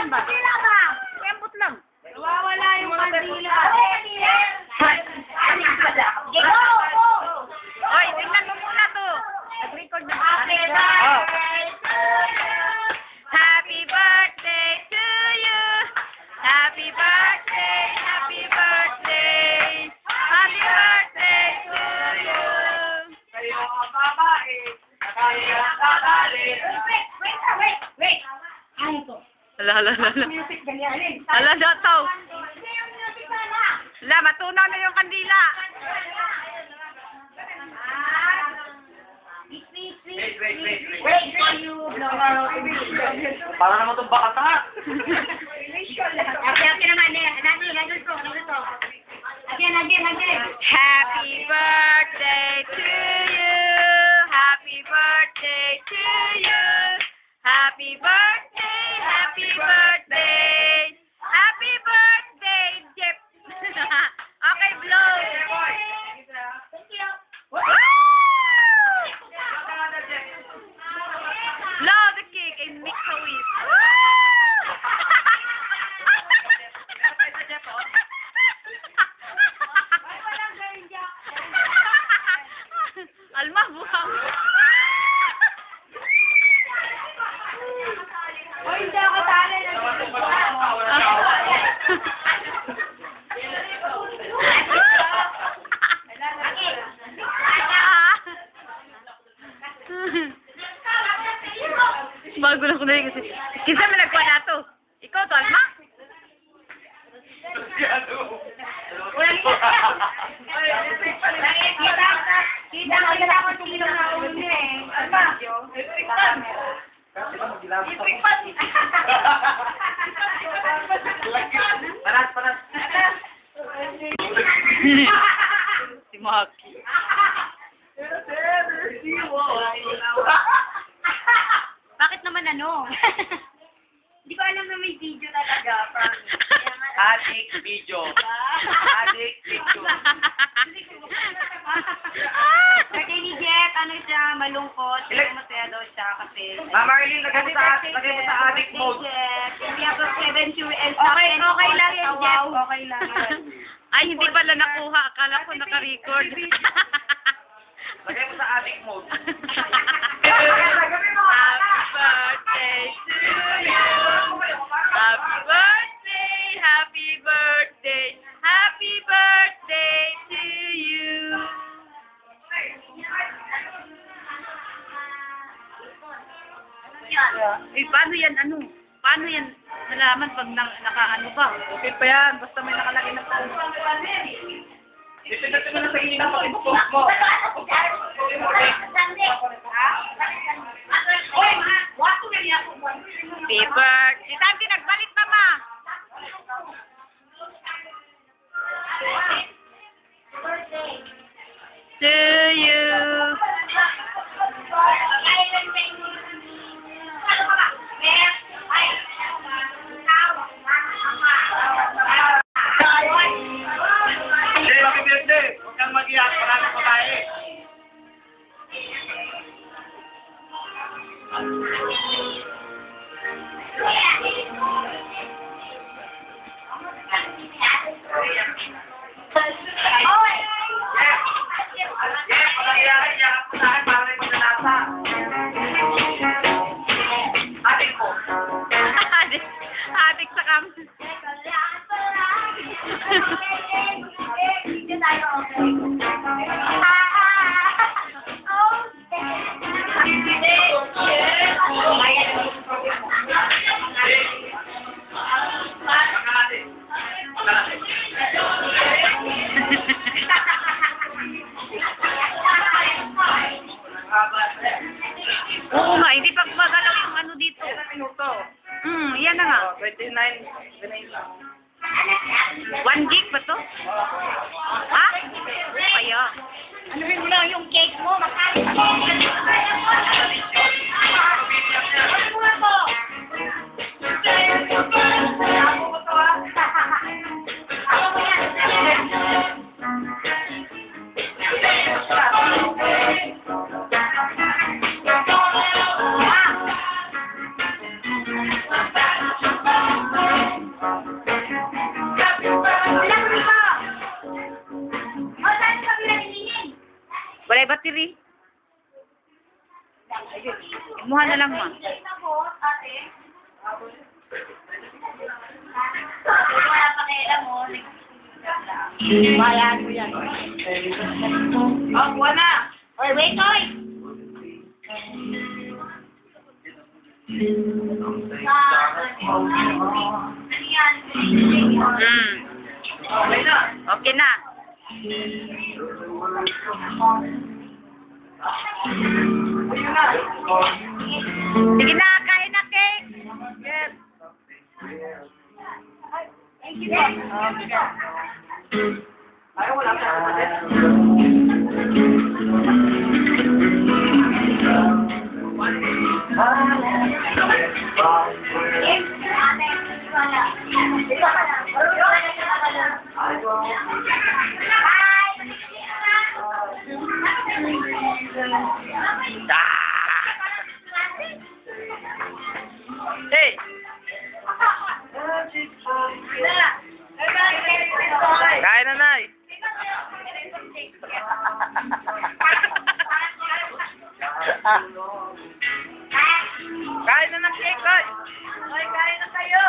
lang ba? Kandila ba? Kembot lang. Nawawala yung kandila. Oy, tingnan mo muna to. Nag-record na. Oh. Happy birthday to you. Happy birthday, happy birthday. Happy birthday to you. Kayo ang babae, kayo ang tatali. Wait. Ano to? Hala. Music ganyan. Hala, dataw. Hala, matunaw na yung kandila. Wait. Para naman itong bakata. Happy birthday to you. Happy birthday to you. Happy birthday, happy birthday. Happy birthday, Jeff. Okay, blow. Woo! Blow the cake and mix the whip. Alma, buhang. Oy, hindi ako tali. Bago na ko na yun kasi. Kinsa may nagkuha na to? Ikaw to, Alma? Kita ko tumilong na ulo niya eh. Alma? Panas. Si Maki. Bakit naman ano? Hindi ko alam na may video talaga. Adik video. Birthday ni Jet, ano siya, malungkot. Pero masaya daw siya kasi... Marlene, lagay mo sa adik mode. Jet, we have a 7 QL. Okay lang yan, Jet. Okay lang yan. Ay, hindi pala nakuha. Akala ko naka-record. Lagay mo sa adik mode. Happy birthday to you. Happy birthday. Happy birthday to you. Eh, paano yan? Paano yan nalaman pag naka-ano pa? Okay pa yan. Basta may nakalagay na pa. Ipindatin mo na sa inyo na pag-post mo. Paper. Si Tanti nagbalik pa, ma. To you. Hindi, happy birthday. Huwag kang mag-iyak. Maraming babae. Adik sa kam. Oo nga, hindi pa magalaw yung ano dito. Yan na nga. 29. 1 gig ba to? Ha? Kaya. Ano rin mo lang yung cake mo? Makain mo. Ano mo to? Kumuha na lang, ma. Wala pa kailan mo. Bayan mo yan. Oh, buwan na. Oy, wait, oy! Okay na. Okay na. Ayun na. Sige na, kain na, cake. Yes. Thank you, boss. Ayaw, wala ka. Hey. Kain na, Nay. Kain na ng cake, Nay. Oy, kain na kayo.